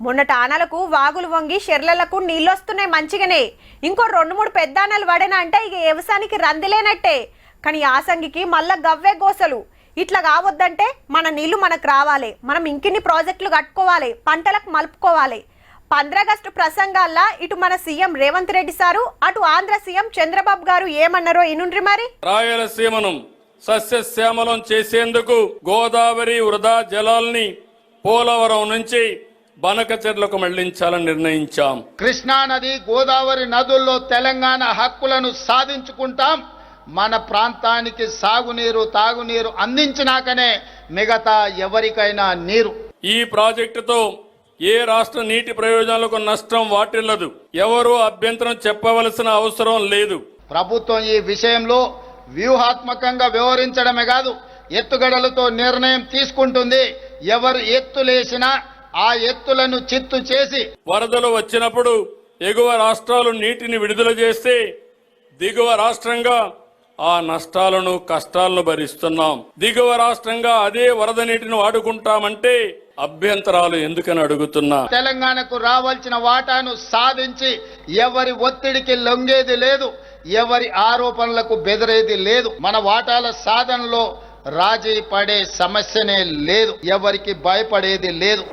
మొన్నటి ఆనలకు వాగులు వంగి షెర్లలకు నీళ్ళొస్తున్నాయి మంచిగానే, ఇంకో 2-3 పెద్ద ఆనలు పడినా అంటే ఇక వ్యవసాయానికి రందిలేనట్టే. కానీ యాసంగికి మళ్ళా గవ్వే గోసలు. ఇట్లా కావద్దంటే మన నీళ్లు మనకు రావాలి, మనం ఇంకిన్ని ప్రాజెక్టులు కట్టుకోవాలి, పంటలకు మలుపుకోవాలి. 15 ఆగస్టు ప్రసంగాల్లో ఇటు మన సీఎం రేవంత్ రెడ్డి సారు, అటు ఆంధ్ర సీఎం చంద్రబాబు గారు ఏమన్నారో ఇనుండ్రి మరి. రాయలసీమను సస్యశ్యామలం చేసేందుకు గోదావరి వృధా జలాల్ని పోలవరం నుంచి బనకచెర్లకు మళ్లించాలని నిర్ణయించాం. కృష్ణా నది, గోదావరి నదుల్లో తెలంగాణ హక్కులను సాధించుకుంటాం. మన ప్రాంతానికి సాగునీరు, తాగునీరు అందించినాకనే మిగతా ఎవరికైనా నీరు. ఈ ప్రాజెక్టుతో ఏ రాష్ట్ర నీటి ప్రయోజనాలకు నష్టం వాటిల్లదు. ఎవరూ అభ్యంతరం చెప్పవలసిన అవసరం లేదు. ప్రభుత్వం ఈ విషయంలో వ్యూహాత్మకంగా వ్యవహరించడమే కాదు, ఎత్తుగడలతో నిర్ణయం తీసుకుంటుంది. ఎవరు ఎత్తులేసినా ఆ ఎత్తులను చిత్తు చేసి వరదలు వచ్చినప్పుడు ఎగువ రాష్ట్రాలు నీటిని విడుదల చేస్తే దిగువ రాష్ట్రంగా ఆ నష్టాలను, కష్టాలను భరిస్తున్నాం. దిగువ రాష్ట్రంగా అదే వరద నీటిని వాడుకుంటామంటే అభ్యంతరాలు ఎందుకని అడుగుతున్నా. తెలంగాణకు రావాల్సిన వాటాను సాధించి ఎవరి ఒత్తిడికి లొంగేది లేదు, ఎవరి ఆరోపణలకు బెదిరేది లేదు. మన వాటాల సాధనలో రాజీ పడే సమస్యనే లేదు, ఎవరికి భయపడేది లేదు.